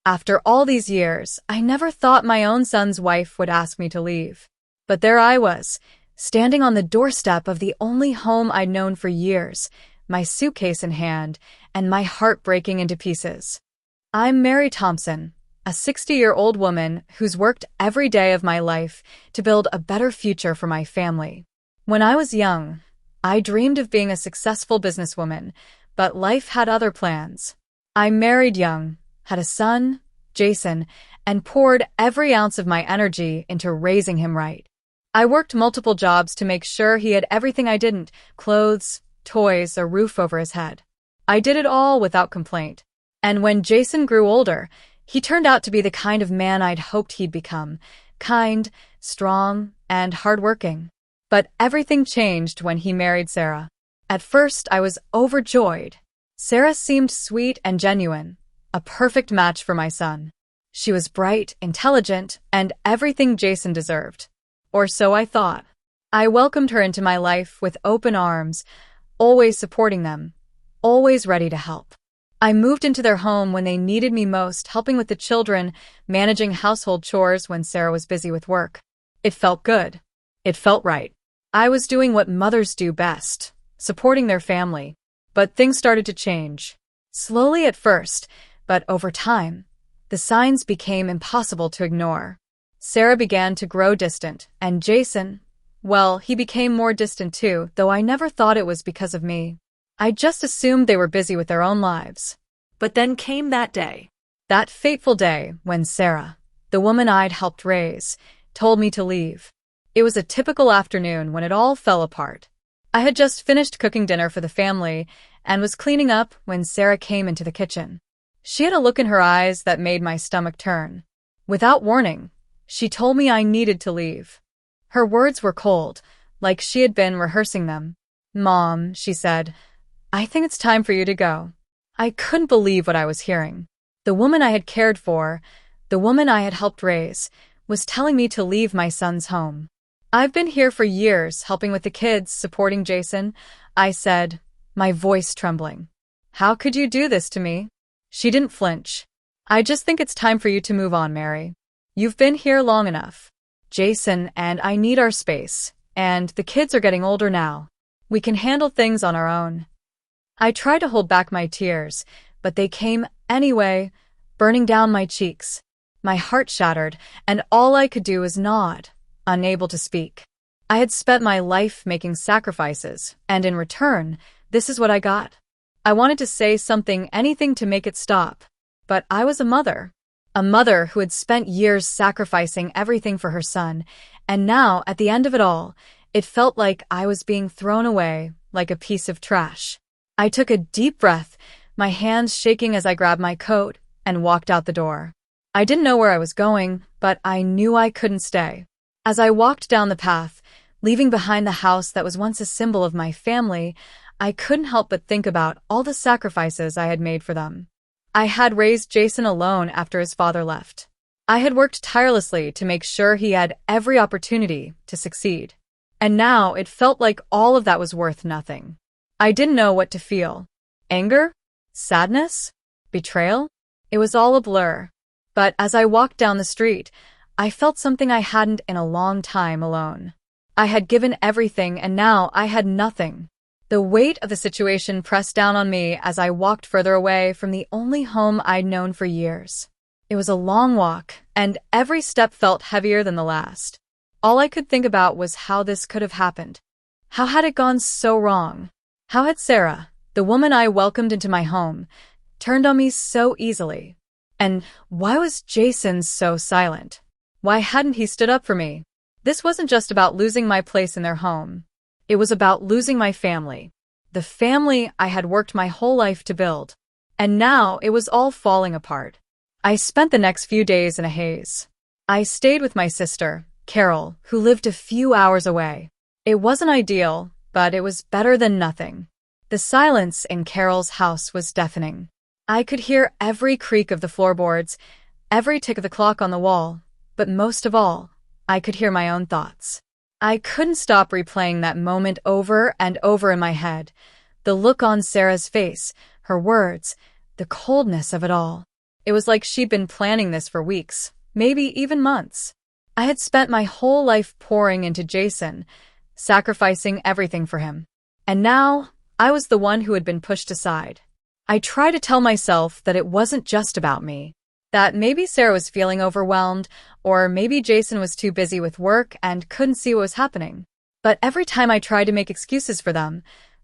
After all these years, I never thought my own son's wife would ask me to leave. But there I was, standing on the doorstep of the only home I'd known for years, my suitcase in hand, and my heart breaking into pieces. I'm Mary Thompson, a 60-year-old woman who's worked every day of my life to build a better future for my family. When I was young, I dreamed of being a successful businesswoman, but life had other plans. I married young, had a son, Jason, and poured every ounce of my energy into raising him right. I worked multiple jobs to make sure he had everything I didn't: clothes, toys, a roof over his head. I did it all without complaint. And when Jason grew older, he turned out to be the kind of man I'd hoped he'd become: kind, strong, and hardworking. But everything changed when he married Sarah. At first, I was overjoyed. Sarah seemed sweet and genuine, a perfect match for my son. She was bright, intelligent, and everything Jason deserved. Or so I thought. I welcomed her into my life with open arms, always supporting them, always ready to help. I moved into their home when they needed me most, helping with the children, managing household chores when Sarah was busy with work. It felt good. It felt right. I was doing what mothers do best, supporting their family. But things started to change. Slowly at first, but over time, the signs became impossible to ignore. Sarah began to grow distant, and Jason, well, he became more distant too, though I never thought it was because of me. I just assumed they were busy with their own lives. But then came that day. That fateful day when Sarah, the woman I'd helped raise, told me to leave. It was a typical afternoon when it all fell apart. I had just finished cooking dinner for the family and was cleaning up when Sarah came into the kitchen. She had a look in her eyes that made my stomach turn. Without warning, she told me I needed to leave. Her words were cold, like she had been rehearsing them. "Mom," she said, "I think it's time for you to go." I couldn't believe what I was hearing. The woman I had cared for, the woman I had helped raise, was telling me to leave my son's home. "I've been here for years, helping with the kids, supporting Jason," I said, my voice trembling. "How could you do this to me?" She didn't flinch. "I just think it's time for you to move on, Mary. You've been here long enough. Jason and I need our space, and the kids are getting older now. We can handle things on our own." I tried to hold back my tears, but they came anyway, burning down my cheeks. My heart shattered, and all I could do was nod, unable to speak. I had spent my life making sacrifices, and in return, this is what I got. I wanted to say something, anything to make it stop. But I was a mother who had spent years sacrificing everything for her son, and now, at the end of it all, it felt like I was being thrown away, like a piece of trash. I took a deep breath, my hands shaking as I grabbed my coat, and walked out the door. I didn't know where I was going, but I knew I couldn't stay. As I walked down the path, leaving behind the house that was once a symbol of my family, I couldn't help but think about all the sacrifices I had made for them. I had raised Jason alone after his father left. I had worked tirelessly to make sure he had every opportunity to succeed. And now it felt like all of that was worth nothing. I didn't know what to feel. Anger? Sadness? Betrayal? It was all a blur. But as I walked down the street, I felt something I hadn't in a long time alone. I had given everything, and now I had nothing. The weight of the situation pressed down on me as I walked further away from the only home I'd known for years. It was a long walk, and every step felt heavier than the last. All I could think about was how this could have happened. How had it gone so wrong? How had Sarah, the woman I welcomed into my home, turned on me so easily? And why was Jason so silent? Why hadn't he stood up for me? This wasn't just about losing my place in their home. It was about losing my family. The family I had worked my whole life to build. And now it was all falling apart. I spent the next few days in a haze. I stayed with my sister, Carol, who lived a few hours away. It wasn't ideal, but it was better than nothing. The silence in Carol's house was deafening. I could hear every creak of the floorboards, every tick of the clock on the wall, but most of all, I could hear my own thoughts. I couldn't stop replaying that moment over and over in my head. The look on Sarah's face, her words, the coldness of it all. It was like she'd been planning this for weeks, maybe even months. I had spent my whole life pouring into Jason, sacrificing everything for him. And now, I was the one who had been pushed aside. I tried to tell myself that it wasn't just about me, that maybe Sarah was feeling overwhelmed, or maybe Jason was too busy with work and couldn't see what was happening. But every time I tried to make excuses for them,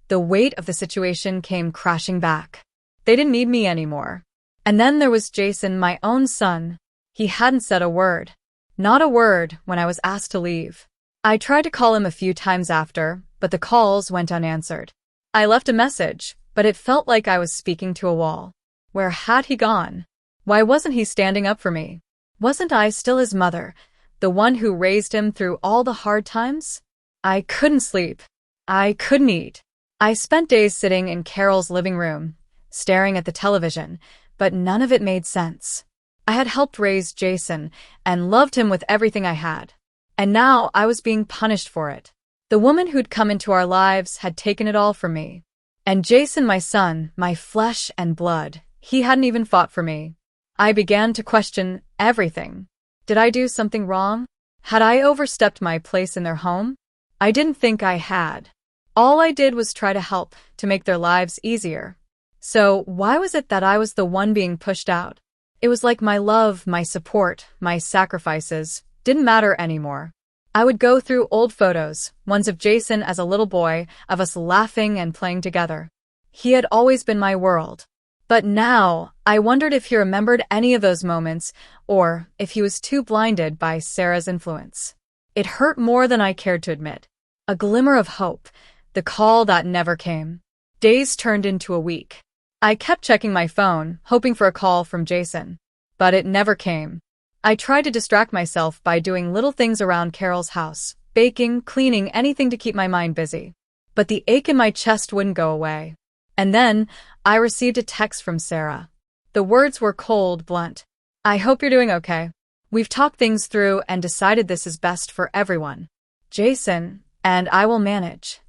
the weight of the situation came crashing back. They didn't need me anymore. And then there was Jason, my own son. He hadn't said a word. Not a word when I was asked to leave. I tried to call him a few times after, but the calls went unanswered. I left a message, but it felt like I was speaking to a wall. Where had he gone? Why wasn't he standing up for me? Wasn't I still his mother, the one who raised him through all the hard times? I couldn't sleep. I couldn't eat. I spent days sitting in Carol's living room, staring at the television, but none of it made sense. I had helped raise Jason and loved him with everything I had. And now I was being punished for it. The woman who'd come into our lives had taken it all from me. And Jason, my son, my flesh and blood, he hadn't even fought for me. I began to question everything. Did I do something wrong? Had I overstepped my place in their home? I didn't think I had. All I did was try to help, to make their lives easier. So why was it that I was the one being pushed out? It was like my love, my support, my sacrifices didn't matter anymore. I would go through old photos, ones of Jason as a little boy, of us laughing and playing together. He had always been my world. But now, I wondered if he remembered any of those moments, or if he was too blinded by Sarah's influence. It hurt more than I cared to admit. A glimmer of hope, the call that never came. Days turned into a week. I kept checking my phone, hoping for a call from Jason. But it never came. I tried to distract myself by doing little things around Carol's house, baking, cleaning, anything to keep my mind busy. But the ache in my chest wouldn't go away. And then, I received a text from Sarah. The words were cold, blunt. I hope you're doing okay. We've talked things through and decided this is best for everyone. Jason, and I will manage.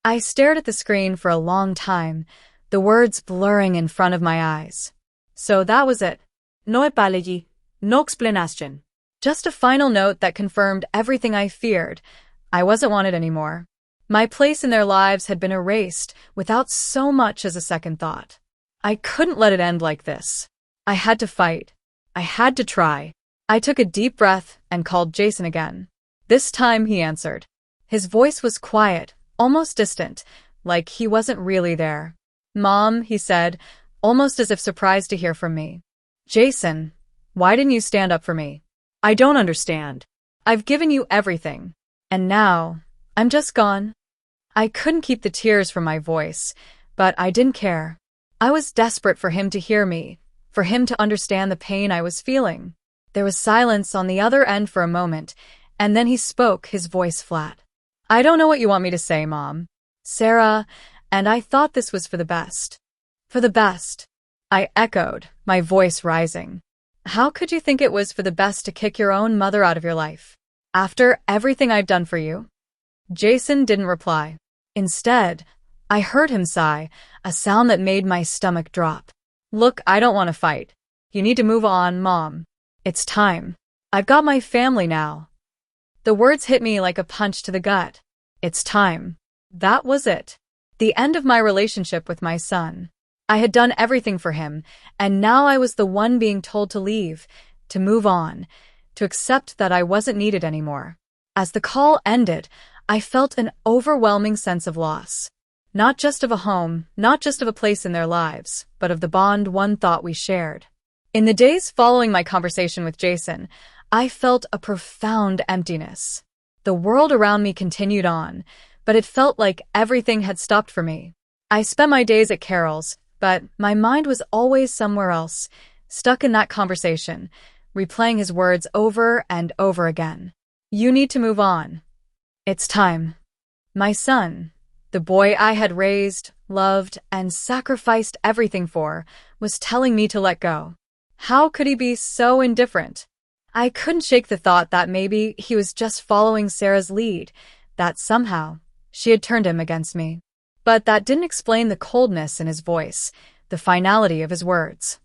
I stared at the screen for a long time, the words blurring in front of my eyes. So that was it. No apology, no explanation. Just a final note that confirmed everything I feared. I wasn't wanted anymore. My place in their lives had been erased without so much as a second thought. I couldn't let it end like this. I had to fight. I had to try. I took a deep breath and called Jason again. This time he answered. His voice was quiet, almost distant, like he wasn't really there. Mom, he said, almost as if surprised to hear from me. Jason, why didn't you stand up for me? I don't understand. I've given you everything. And now, I'm just gone. I couldn't keep the tears from my voice, but I didn't care. I was desperate for him to hear me, for him to understand the pain I was feeling. There was silence on the other end for a moment, and then he spoke, his voice flat. I don't know what you want me to say, Mom. Sarah, and I thought this was for the best. For the best. I echoed, my voice rising. How could you think it was for the best to kick your own mother out of your life? After everything I've done for you? Jason didn't reply. Instead, I heard him sigh, a sound that made my stomach drop. Look, I don't want to fight. You need to move on, Mom. It's time. I've got my family now. The words hit me like a punch to the gut. It's time. That was it. The end of my relationship with my son. I had done everything for him, and now I was the one being told to leave, to move on, to accept that I wasn't needed anymore. As the call ended, I felt an overwhelming sense of loss. Not just of a home, not just of a place in their lives, but of the bond one thought we shared. In the days following my conversation with Jason, I felt a profound emptiness. The world around me continued on, but it felt like everything had stopped for me. I spent my days at Carol's, but my mind was always somewhere else, stuck in that conversation, replaying his words over and over again. You need to move on. It's time. My son, the boy I had raised, loved, and sacrificed everything for, was telling me to let go. How could he be so indifferent? I couldn't shake the thought that maybe he was just following Sarah's lead, that somehow she had turned him against me. But that didn't explain the coldness in his voice, the finality of his words.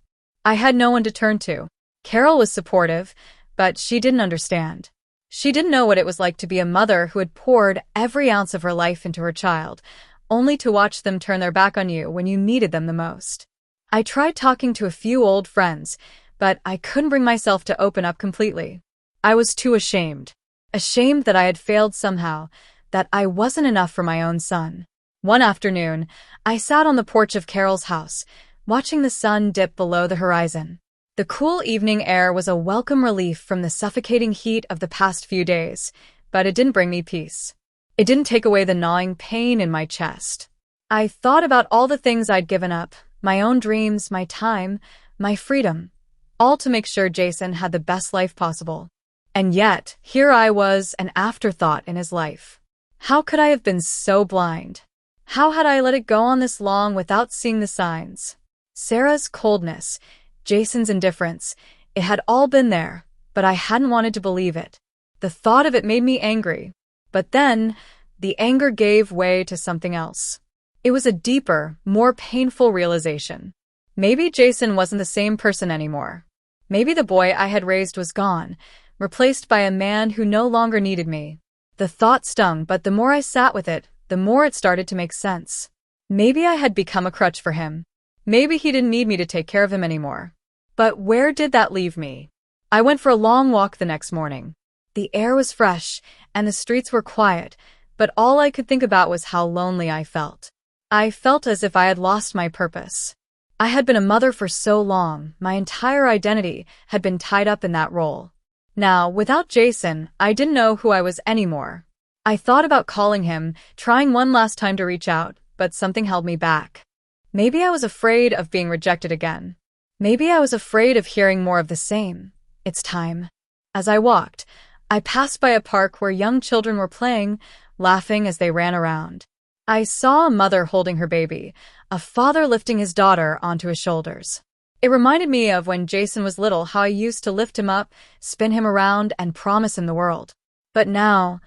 I had no one to turn to. Carol was supportive, but she didn't understand. She didn't know what it was like to be a mother who had poured every ounce of her life into her child, only to watch them turn their back on you when you needed them the most. I tried talking to a few old friends, but I couldn't bring myself to open up completely. I was too ashamed. Ashamed that I had failed somehow, that I wasn't enough for my own son. One afternoon, I sat on the porch of Carol's house, watching the sun dip below the horizon. The cool evening air was a welcome relief from the suffocating heat of the past few days, but it didn't bring me peace. It didn't take away the gnawing pain in my chest. I thought about all the things I'd given up, my own dreams, my time, my freedom, all to make sure Jason had the best life possible. And yet, here I was, an afterthought in his life. How could I have been so blind? How had I let it go on this long without seeing the signs? Sarah's coldness, Jason's indifference, it had all been there, but I hadn't wanted to believe it. The thought of it made me angry. But then, the anger gave way to something else. It was a deeper, more painful realization. Maybe Jason wasn't the same person anymore. Maybe the boy I had raised was gone, replaced by a man who no longer needed me. The thought stung, but the more I sat with it, the more it started to make sense. Maybe I had become a crutch for him. Maybe he didn't need me to take care of him anymore. But where did that leave me? I went for a long walk the next morning. The air was fresh, and the streets were quiet, but all I could think about was how lonely I felt. I felt as if I had lost my purpose. I had been a mother for so long, my entire identity had been tied up in that role. Now, without Jason, I didn't know who I was anymore. I thought about calling him, trying one last time to reach out, but something held me back. Maybe I was afraid of being rejected again. Maybe I was afraid of hearing more of the same. It's time. As I walked, I passed by a park where young children were playing, laughing as they ran around. I saw a mother holding her baby, a father lifting his daughter onto his shoulders. It reminded me of when Jason was little, how I used to lift him up, spin him around, and promise him the world. But now,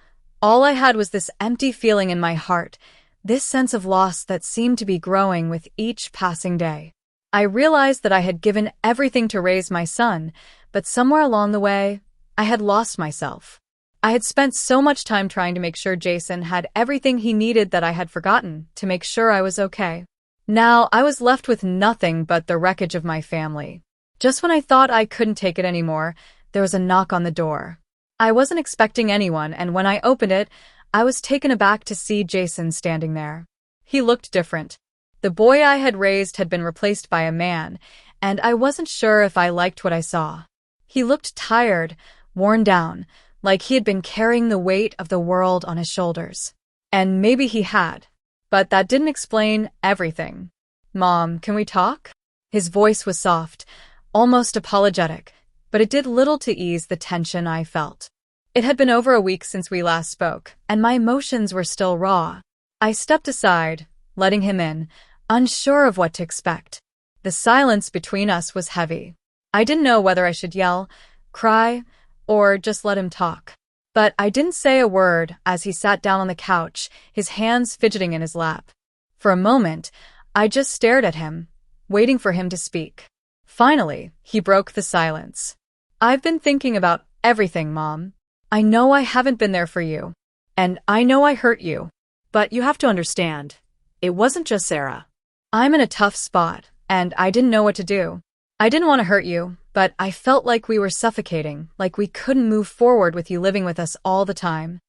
all I had was this empty feeling in my heart, this sense of loss that seemed to be growing with each passing day. I realized that I had given everything to raise my son, but somewhere along the way, I had lost myself. I had spent so much time trying to make sure Jason had everything he needed that I had forgotten to make sure I was okay. Now I was left with nothing but the wreckage of my family. Just when I thought I couldn't take it anymore, there was a knock on the door. I wasn't expecting anyone, and when I opened it, I was taken aback to see Jason standing there. He looked different. The boy I had raised had been replaced by a man, and I wasn't sure if I liked what I saw. He looked tired, worn down, like he had been carrying the weight of the world on his shoulders. And maybe he had. But that didn't explain everything. "Mom, can we talk?" His voice was soft, almost apologetic, but it did little to ease the tension I felt. It had been over a week since we last spoke, and my emotions were still raw. I stepped aside, letting him in, unsure of what to expect. The silence between us was heavy. I didn't know whether I should yell, cry, or just let him talk. But I didn't say a word as he sat down on the couch, his hands fidgeting in his lap. For a moment, I just stared at him, waiting for him to speak. Finally, he broke the silence. "I've been thinking about everything, Mom. I know I haven't been there for you, and I know I hurt you. But you have to understand, it wasn't just Sarah. I'm in a tough spot, and I didn't know what to do. I didn't want to hurt you, but I felt like we were suffocating, like we couldn't move forward with you living with us all the time."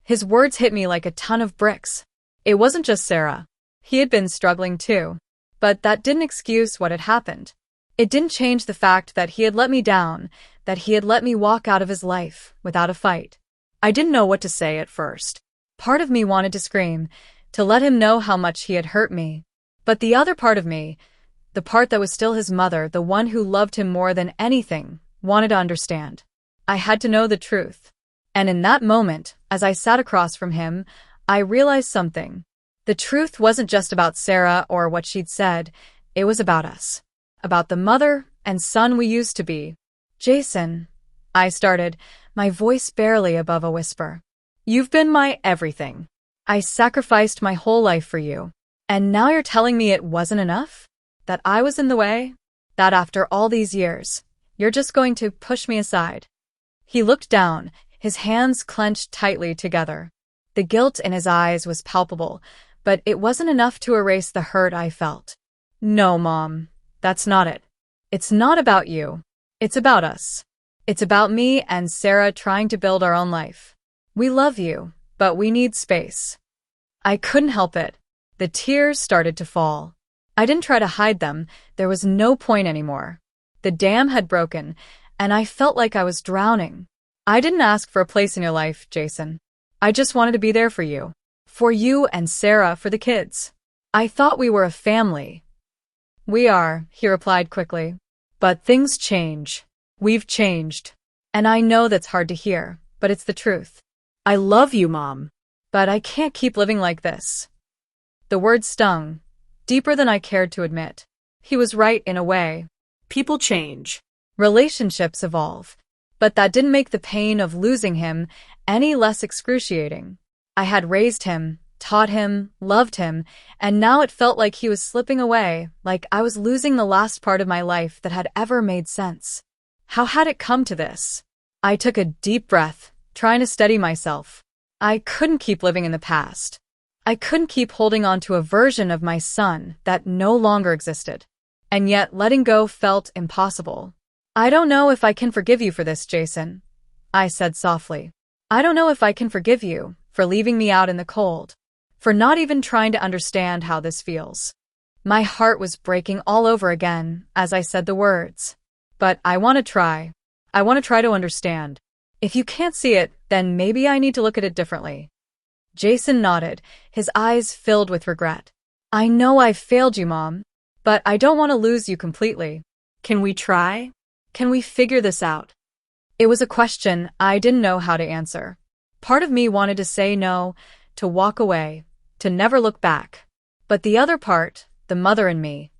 His words hit me like a ton of bricks. It wasn't just Sarah. He had been struggling too. But that didn't excuse what had happened. It didn't change the fact that he had let me down, that he had let me walk out of his life without a fight. I didn't know what to say at first. Part of me wanted to scream, to let him know how much he had hurt me. But the other part of me, the part that was still his mother, the one who loved him more than anything, wanted to understand. I had to know the truth. And in that moment, as I sat across from him, I realized something. The truth wasn't just about Sarah or what she'd said, it was about us. About the mother and son we used to be. "Jason," I started, my voice barely above a whisper. "You've been my everything. I sacrificed my whole life for you. And now you're telling me it wasn't enough? That I was in the way? that after all these years, you're just going to push me aside. He looked down, his hands clenched tightly together. The guilt in his eyes was palpable, but it wasn't enough to erase the hurt I felt. No, Mom, that's not it. It's not about you. It's about us. It's about me and Sarah trying to build our own life. We love you, but we need space. I couldn't help it. The tears started to fall. I didn't try to hide them. There was no point anymore. The dam had broken, and I felt like I was drowning. I didn't ask for a place in your life, Jason. I just wanted to be there for you. For you and Sarah, for the kids. I thought we were a family. We are, he replied quickly. But things change. We've changed. And I know that's hard to hear, but it's the truth. I love you, Mom. But I can't keep living like this. The words stung, deeper than I cared to admit. He was right in a way. People change. Relationships evolve. But that didn't make the pain of losing him any less excruciating. I had raised him, taught him, loved him, and now it felt like he was slipping away, like I was losing the last part of my life that had ever made sense. How had it come to this? I took a deep breath, trying to steady myself. I couldn't keep living in the past. I couldn't keep holding on to a version of my son that no longer existed. And yet letting go felt impossible. I don't know if I can forgive you for this, Jason, I said softly. I don't know if I can forgive you for leaving me out in the cold, for not even trying to understand how this feels. My heart was breaking all over again as I said the words. But I want to try. I want to try to understand. If you can't see it, then maybe I need to look at it differently. Jason nodded, his eyes filled with regret. I know I've failed you, Mom, but I don't want to lose you completely. Can we try? Can we figure this out? It was a question I didn't know how to answer. Part of me wanted to say no, to walk away, to never look back. But the other part, the mother in me,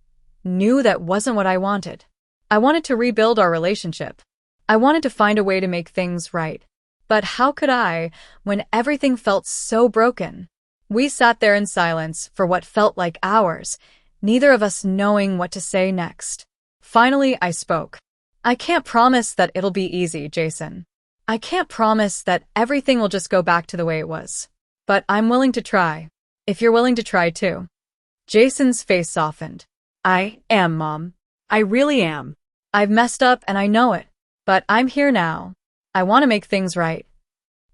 knew that wasn't what I wanted. I wanted to rebuild our relationship. I wanted to find a way to make things right. But how could I, when everything felt so broken? We sat there in silence for what felt like hours, neither of us knowing what to say next. Finally, I spoke. I can't promise that it'll be easy, Jason. I can't promise that everything will just go back to the way it was. But I'm willing to try, if you're willing to try too. Jason's face softened. I am, Mom. I really am. I've messed up and I know it. But I'm here now. I want to make things right.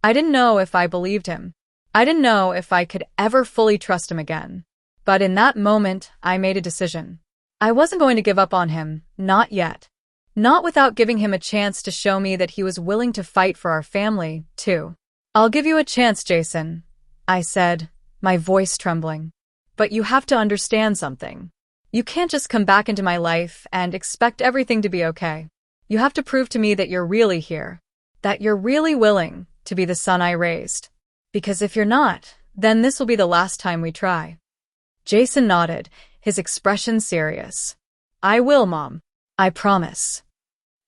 I didn't know if I believed him. I didn't know if I could ever fully trust him again. But in that moment, I made a decision. I wasn't going to give up on him, not yet. Not without giving him a chance to show me that he was willing to fight for our family, too. I'll give you a chance, Jason, I said, my voice trembling. But you have to understand something. You can't just come back into my life and expect everything to be okay. You have to prove to me that you're really here, that you're really willing to be the son I raised. Because if you're not, then this will be the last time we try. Jason nodded, his expression serious. I will, Mom. I promise.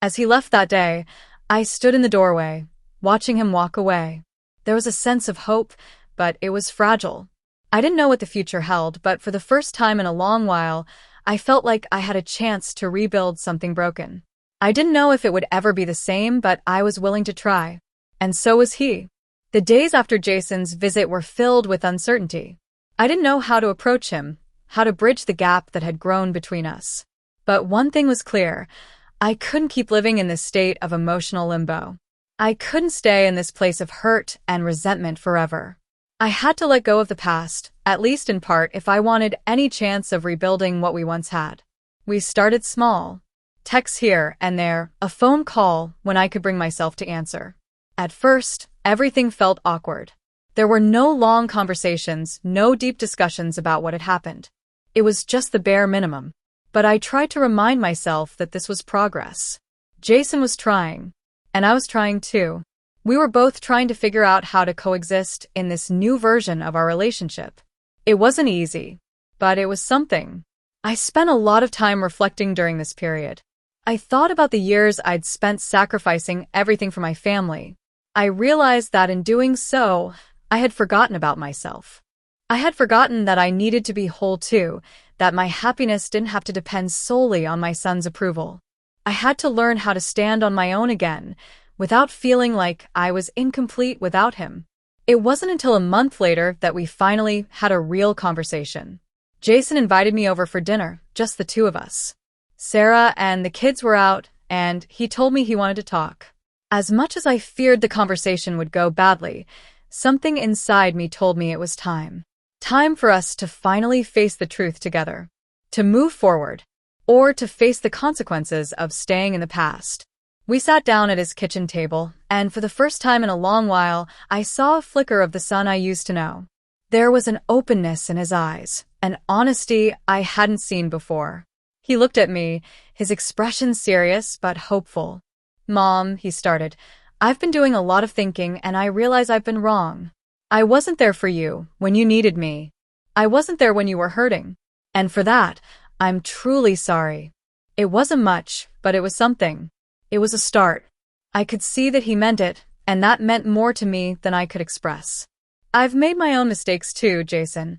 As he left that day, I stood in the doorway, watching him walk away. There was a sense of hope, but it was fragile. I didn't know what the future held, but for the first time in a long while, I felt like I had a chance to rebuild something broken. I didn't know if it would ever be the same, but I was willing to try. And so was he. The days after Jason's visit were filled with uncertainty. I didn't know how to approach him, how to bridge the gap that had grown between us. But one thing was clear. I couldn't keep living in this state of emotional limbo. I couldn't stay in this place of hurt and resentment forever. I had to let go of the past, at least in part, if I wanted any chance of rebuilding what we once had. We started small. Texts here and there, a phone call when I could bring myself to answer. At first, everything felt awkward. There were no long conversations, no deep discussions about what had happened. It was just the bare minimum. But I tried to remind myself that this was progress. Jason was trying, and I was trying too. We were both trying to figure out how to coexist in this new version of our relationship. It wasn't easy, but it was something. I spent a lot of time reflecting during this period. I thought about the years I'd spent sacrificing everything for my family. I realized that in doing so, I had forgotten about myself. I had forgotten that I needed to be whole too, that my happiness didn't have to depend solely on my son's approval. I had to learn how to stand on my own again, without feeling like I was incomplete without him. It wasn't until a month later that we finally had a real conversation. Jason invited me over for dinner, just the two of us. Sarah and the kids were out, and he told me he wanted to talk. As much as I feared the conversation would go badly, something inside me told me it was time. Time for us to finally face the truth together. To move forward. Or to face the consequences of staying in the past. We sat down at his kitchen table, and for the first time in a long while, I saw a flicker of the son I used to know. There was an openness in his eyes, an honesty I hadn't seen before. He looked at me, his expression serious but hopeful. "Mom," he started, "I've been doing a lot of thinking and I realize I've been wrong. I wasn't there for you when you needed me. I wasn't there when you were hurting. And for that, I'm truly sorry. It wasn't much, but it was something. It was a start." I could see that he meant it, and that meant more to me than I could express. "I've made my own mistakes too, Jason,"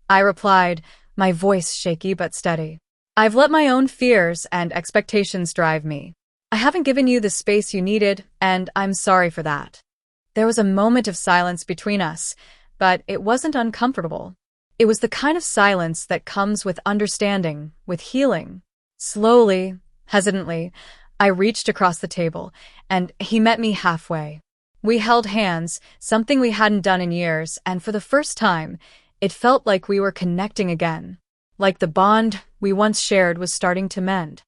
I replied, my voice shaky but steady. "I've let my own fears and expectations drive me. I haven't given you the space you needed, and I'm sorry for that." There was a moment of silence between us, but it wasn't uncomfortable. It was the kind of silence that comes with understanding, with healing. Slowly, hesitantly, I reached across the table, and he met me halfway. We held hands, something we hadn't done in years, and for the first time, it felt like we were connecting again. Like the bond we once shared was starting to mend.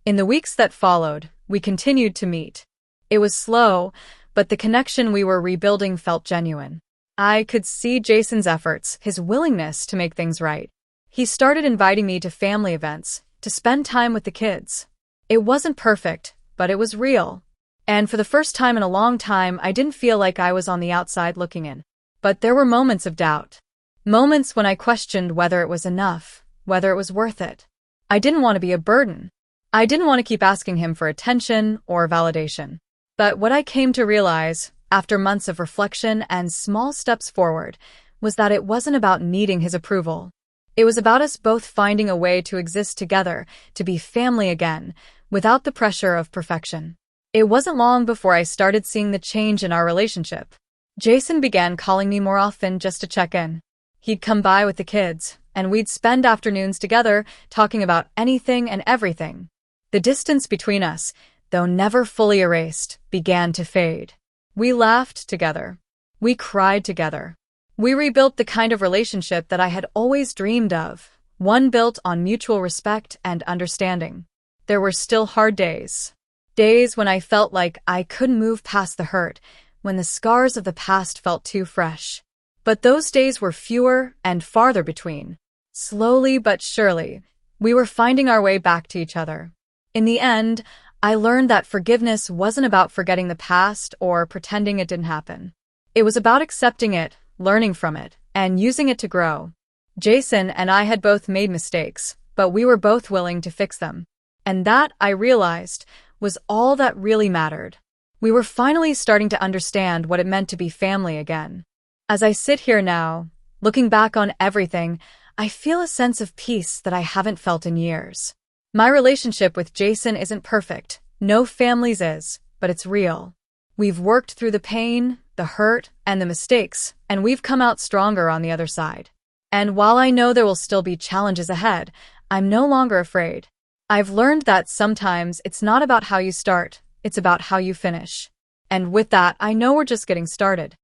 In the weeks that followed, we continued to meet. It was slow, but the connection we were rebuilding felt genuine. I could see Jason's efforts, his willingness to make things right. He started inviting me to family events, to spend time with the kids. It wasn't perfect, but it was real. And for the first time in a long time, I didn't feel like I was on the outside looking in. But there were moments of doubt. Moments when I questioned whether it was enough, whether it was worth it. I didn't want to be a burden. I didn't want to keep asking him for attention or validation. But what I came to realize, after months of reflection and small steps forward, was that it wasn't about needing his approval. It was about us both finding a way to exist together, to be family again, without the pressure of perfection. It wasn't long before I started seeing the change in our relationship. Jason began calling me more often just to check in. He'd come by with the kids, and we'd spend afternoons together talking about anything and everything. The distance between us, though never fully erased, began to fade. We laughed together. We cried together. We rebuilt the kind of relationship that I had always dreamed of, one built on mutual respect and understanding. There were still hard days. Days when I felt like I couldn't move past the hurt, when the scars of the past felt too fresh. But those days were fewer and farther between. Slowly but surely, we were finding our way back to each other. In the end, I learned that forgiveness wasn't about forgetting the past or pretending it didn't happen. It was about accepting it, learning from it, and using it to grow. Jason and I had both made mistakes, but we were both willing to fix them. And that, I realized, was all that really mattered. We were finally starting to understand what it meant to be family again. As I sit here now, looking back on everything, I feel a sense of peace that I haven't felt in years. My relationship with Jason isn't perfect. No family's is, but it's real. We've worked through the pain, the hurt, and the mistakes, and we've come out stronger on the other side. And while I know there will still be challenges ahead, I'm no longer afraid. I've learned that sometimes it's not about how you start, it's about how you finish. And with that, I know we're just getting started.